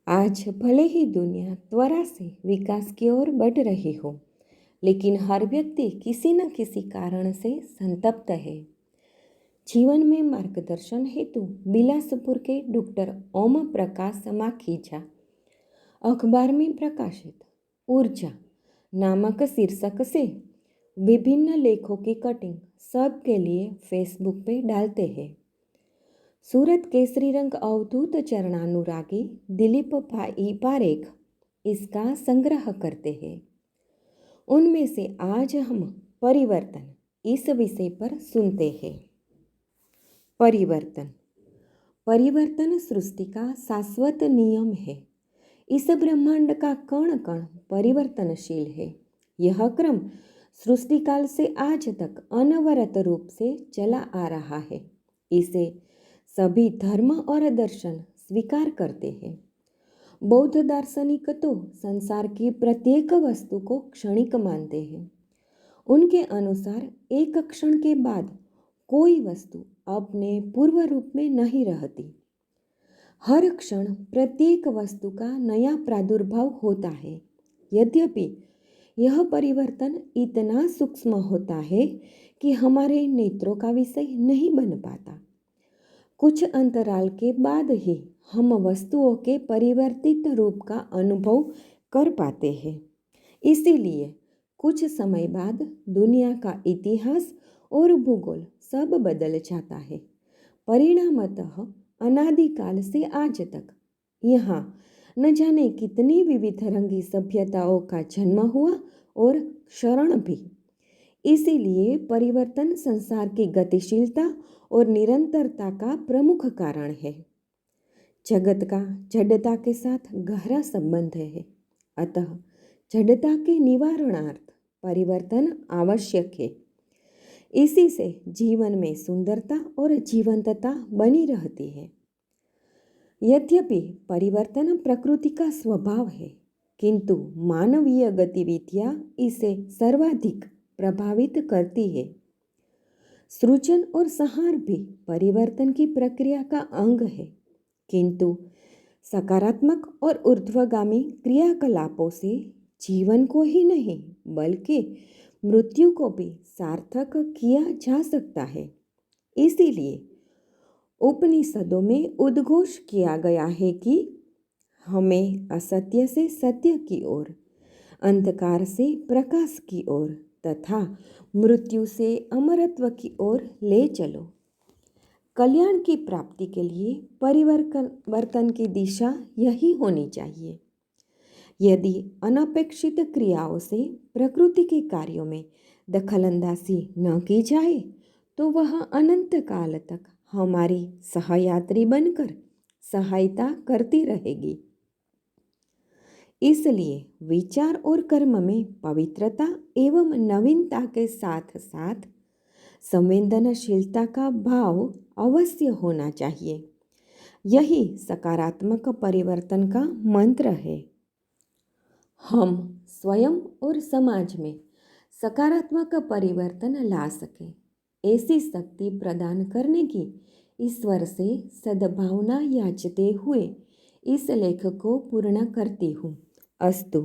आज भले ही दुनिया त्वरा से विकास की ओर बढ़ रही हो, लेकिन हर व्यक्ति किसी न किसी कारण से संतप्त है। जीवन में मार्गदर्शन हेतु बिलासपुर के डॉक्टर ओम प्रकाश माखीजा अखबार में प्रकाशित ऊर्जा नामक शीर्षक से विभिन्न लेखों की कटिंग सबके लिए फेसबुक पे डालते हैं। सूरत केसरी रंग अवधूत चरणानुरागी दिलीप भाई पारेख इसका संग्रह करते हैं। उनमें से आज हम परिवर्तन इस विषय पर सुनते हैं। परिवर्तन परिवर्तन सृष्टि का शाश्वत नियम है। इस ब्रह्मांड का कण कण परिवर्तनशील है। यह क्रम सृष्टिकाल से आज तक अनवरत रूप से चला आ रहा है। इसे सभी धर्म और दर्शन स्वीकार करते हैं। बौद्ध दार्शनिक तो संसार की प्रत्येक वस्तु को क्षणिक मानते हैं। उनके अनुसार एक क्षण के बाद कोई वस्तु अपने पूर्व रूप में नहीं रहती। हर क्षण प्रत्येक वस्तु का नया प्रादुर्भाव होता है। यद्यपि यह परिवर्तन इतना सूक्ष्म होता है कि हमारे नेत्रों का विषय नहीं बन पाता। कुछ अंतराल के बाद ही हम वस्तुओं के परिवर्तित रूप का अनुभव कर पाते हैं। इसीलिए कुछ समय बाद दुनिया का इतिहास और भूगोल सब बदल जाता है। परिणामतः अनादिकाल से आज तक यहाँ न जाने कितनी विविध रंगी सभ्यताओं का जन्म हुआ और क्षरण भी। इसीलिए परिवर्तन संसार की गतिशीलता और निरंतरता का प्रमुख कारण है। जगत का जड़ता के साथ गहरा संबंध है। अतः जड़ता के निवारणार्थ परिवर्तन आवश्यक है। इसी से जीवन में सुंदरता और जीवंतता बनी रहती है। यद्यपि परिवर्तन प्रकृति का स्वभाव है, किंतु मानवीय गतिविधियां इसे सर्वाधिक प्रभावित करती है। सृजन और संहार भी परिवर्तन की प्रक्रिया का अंग है, किंतु सकारात्मक और ऊर्ध्वगामी क्रियाकलापों से जीवन को ही नहीं बल्कि मृत्यु को भी सार्थक किया जा सकता है। इसीलिए उपनिषदों में उद्घोष किया गया है कि हमें असत्य से सत्य की ओर, अंधकार से प्रकाश की ओर तथा मृत्यु से अमरत्व की ओर ले चलो। कल्याण की प्राप्ति के लिए परिवर्तन की दिशा यही होनी चाहिए। यदि अनपेक्षित क्रियाओं से प्रकृति के कार्यों में दखलंदाजी न की जाए तो वह अनंत काल तक हमारी सहयात्री बनकर सहायता करती रहेगी। इसलिए विचार और कर्म में पवित्रता एवं नवीनता के साथ साथ संवेदनशीलता का भाव अवश्य होना चाहिए। यही सकारात्मक परिवर्तन का मंत्र है। हम स्वयं और समाज में सकारात्मक परिवर्तन ला सके, ऐसी शक्ति प्रदान करने की ईश्वर से सद्भावना याचते हुए इस लेख को पूर्ण करती हूँ। अस्तु।